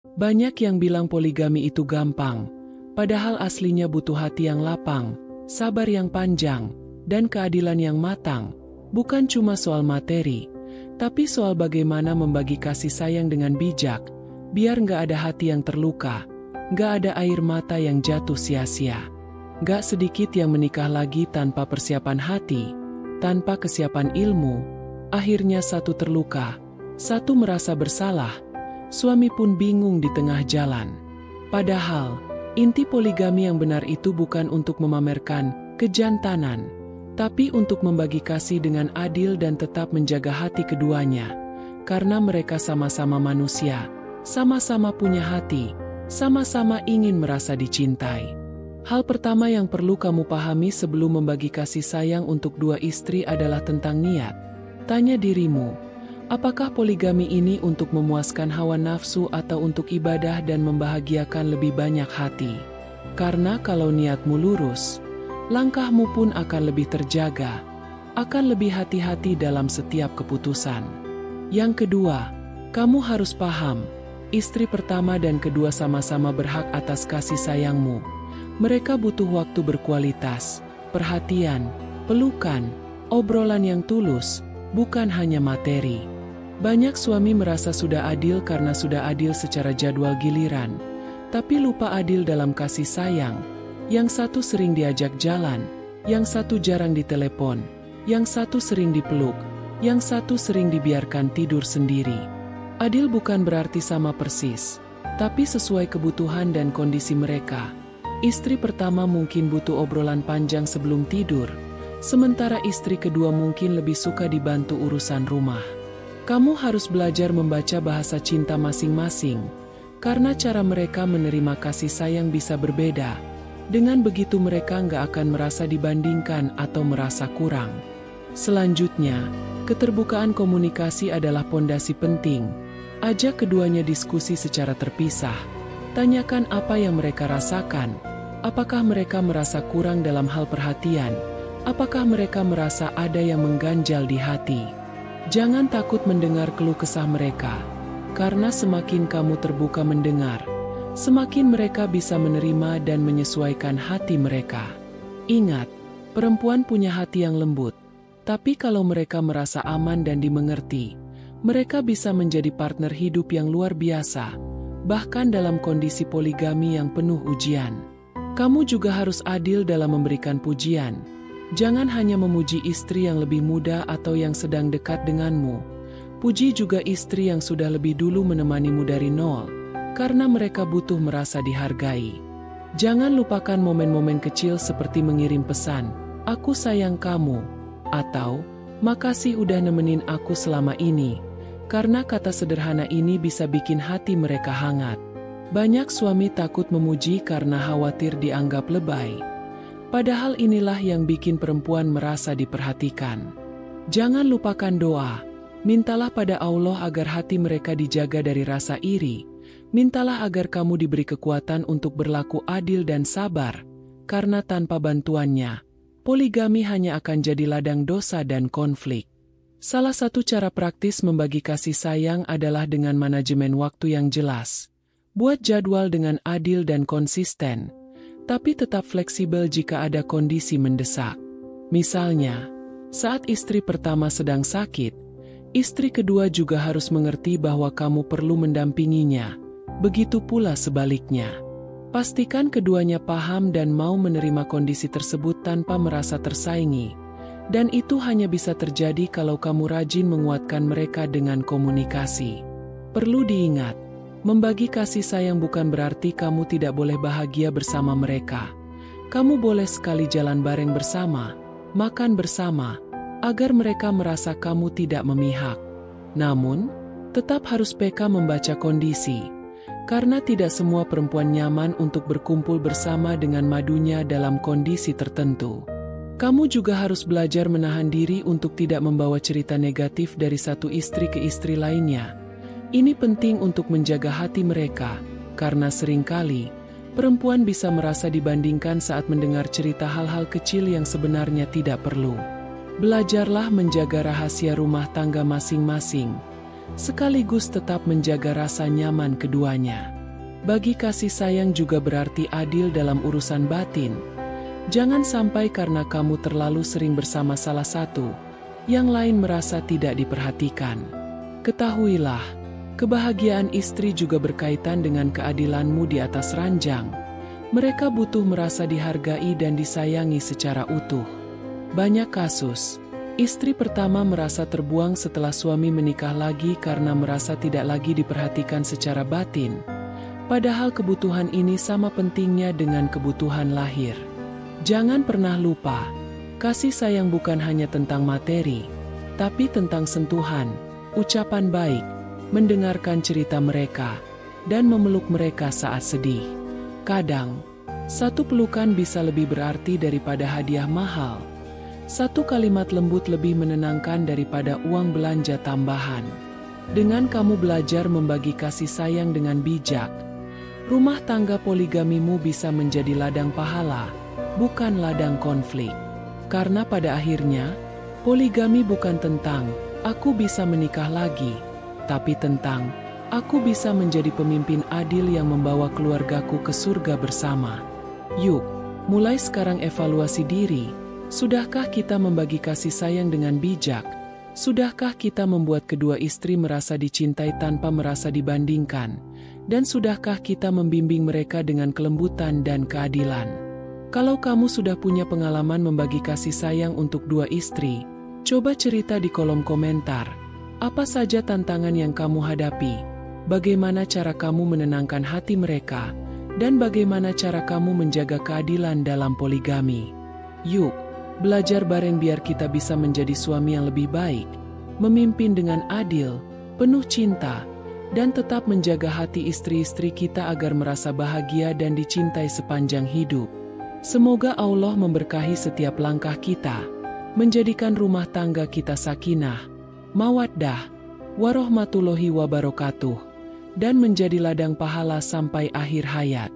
Banyak yang bilang poligami itu gampang, padahal aslinya butuh hati yang lapang, sabar yang panjang, dan keadilan yang matang. Bukan cuma soal materi, tapi soal bagaimana membagi kasih sayang dengan bijak, biar nggak ada hati yang terluka, nggak ada air mata yang jatuh sia-sia. Nggak sedikit yang menikah lagi tanpa persiapan hati, tanpa kesiapan ilmu. Akhirnya satu terluka, satu merasa bersalah, suami pun bingung di tengah jalan. Padahal, inti poligami yang benar itu bukan untuk memamerkan kejantanan, tapi untuk membagi kasih dengan adil dan tetap menjaga hati keduanya. Karena mereka sama-sama manusia, sama-sama punya hati, sama-sama ingin merasa dicintai. Hal pertama yang perlu kamu pahami sebelum membagi kasih sayang untuk dua istri adalah tentang niat. Tanya dirimu, apakah poligami ini untuk memuaskan hawa nafsu atau untuk ibadah dan membahagiakan lebih banyak hati? Karena kalau niatmu lurus, langkahmu pun akan lebih terjaga, akan lebih hati-hati dalam setiap keputusan. Yang kedua, kamu harus paham, istri pertama dan kedua sama-sama berhak atas kasih sayangmu. Mereka butuh waktu berkualitas, perhatian, pelukan, obrolan yang tulus, bukan hanya materi. Banyak suami merasa sudah adil karena sudah adil secara jadwal giliran, tapi lupa adil dalam kasih sayang. Yang satu sering diajak jalan, yang satu jarang ditelepon, yang satu sering dipeluk, yang satu sering dibiarkan tidur sendiri. Adil bukan berarti sama persis, tapi sesuai kebutuhan dan kondisi mereka. Istri pertama mungkin butuh obrolan panjang sebelum tidur, sementara istri kedua mungkin lebih suka dibantu urusan rumah. Kamu harus belajar membaca bahasa cinta masing-masing, karena cara mereka menerima kasih sayang bisa berbeda. Dengan begitu mereka nggak akan merasa dibandingkan atau merasa kurang. Selanjutnya, keterbukaan komunikasi adalah pondasi penting. Ajak keduanya diskusi secara terpisah. Tanyakan apa yang mereka rasakan. Apakah mereka merasa kurang dalam hal perhatian? Apakah mereka merasa ada yang mengganjal di hati? Jangan takut mendengar keluh kesah mereka, karena semakin kamu terbuka mendengar, semakin mereka bisa menerima dan menyesuaikan hati mereka. Ingat, perempuan punya hati yang lembut, tapi kalau mereka merasa aman dan dimengerti, mereka bisa menjadi partner hidup yang luar biasa, bahkan dalam kondisi poligami yang penuh ujian. Kamu juga harus adil dalam memberikan pujian. Jangan hanya memuji istri yang lebih muda atau yang sedang dekat denganmu. Puji juga istri yang sudah lebih dulu menemanimu dari nol, karena mereka butuh merasa dihargai. Jangan lupakan momen-momen kecil seperti mengirim pesan, "Aku sayang kamu," atau "Makasih udah nemenin aku selama ini." Karena kata sederhana ini bisa bikin hati mereka hangat. Banyak suami takut memuji karena khawatir dianggap lebay. Padahal inilah yang bikin perempuan merasa diperhatikan. Jangan lupakan doa. Mintalah pada Allah agar hati mereka dijaga dari rasa iri. Mintalah agar kamu diberi kekuatan untuk berlaku adil dan sabar. Karena tanpa bantuannya, poligami hanya akan jadi ladang dosa dan konflik. Salah satu cara praktis membagi kasih sayang adalah dengan manajemen waktu yang jelas. Buat jadwal dengan adil dan konsisten, tapi tetap fleksibel jika ada kondisi mendesak. Misalnya, saat istri pertama sedang sakit, istri kedua juga harus mengerti bahwa kamu perlu mendampinginya. Begitu pula sebaliknya. Pastikan keduanya paham dan mau menerima kondisi tersebut tanpa merasa tersaingi. Dan itu hanya bisa terjadi kalau kamu rajin menguatkan mereka dengan komunikasi. Perlu diingat, membagi kasih sayang bukan berarti kamu tidak boleh bahagia bersama mereka. Kamu boleh sekali jalan bareng bersama, makan bersama, agar mereka merasa kamu tidak memihak. Namun, tetap harus peka membaca kondisi, karena tidak semua perempuan nyaman untuk berkumpul bersama dengan madunya dalam kondisi tertentu. Kamu juga harus belajar menahan diri untuk tidak membawa cerita negatif dari satu istri ke istri lainnya. Ini penting untuk menjaga hati mereka, karena seringkali perempuan bisa merasa dibandingkan saat mendengar cerita hal-hal kecil yang sebenarnya tidak perlu. Belajarlah menjaga rahasia rumah tangga masing-masing. sekaligus tetap menjaga rasa nyaman keduanya. Bagi kasih sayang juga berarti adil dalam urusan batin. Jangan sampai karena kamu terlalu sering bersama salah satu, yang lain merasa tidak diperhatikan. Ketahuilah, kebahagiaan istri juga berkaitan dengan keadilanmu di atas ranjang. Mereka butuh merasa dihargai dan disayangi secara utuh. Banyak kasus, istri pertama merasa terbuang setelah suami menikah lagi karena merasa tidak lagi diperhatikan secara batin. Padahal kebutuhan ini sama pentingnya dengan kebutuhan lahir. Jangan pernah lupa, kasih sayang bukan hanya tentang materi, tapi tentang sentuhan, ucapan baik, mendengarkan cerita mereka, dan memeluk mereka saat sedih. Kadang, satu pelukan bisa lebih berarti daripada hadiah mahal. Satu kalimat lembut lebih menenangkan daripada uang belanja tambahan. Dengan kamu belajar membagi kasih sayang dengan bijak, rumah tangga poligamimu bisa menjadi ladang pahala, bukan ladang konflik. Karena pada akhirnya, poligami bukan tentang aku bisa menikah lagi, tapi tentang aku bisa menjadi pemimpin adil yang membawa keluargaku ke surga bersama. Yuk, mulai sekarang evaluasi diri. Sudahkah kita membagi kasih sayang dengan bijak? Sudahkah kita membuat kedua istri merasa dicintai tanpa merasa dibandingkan? Dan sudahkah kita membimbing mereka dengan kelembutan dan keadilan? Kalau kamu sudah punya pengalaman membagi kasih sayang untuk dua istri, coba cerita di kolom komentar. Apa saja tantangan yang kamu hadapi? Bagaimana cara kamu menenangkan hati mereka? Dan bagaimana cara kamu menjaga keadilan dalam poligami? Yuk, belajar bareng biar kita bisa menjadi suami yang lebih baik, memimpin dengan adil, penuh cinta, dan tetap menjaga hati istri-istri kita agar merasa bahagia dan dicintai sepanjang hidup. Semoga Allah memberkahi setiap langkah kita, menjadikan rumah tangga kita sakinah, mawaddah, warahmatullahi wabarakatuh, dan menjadi ladang pahala sampai akhir hayat.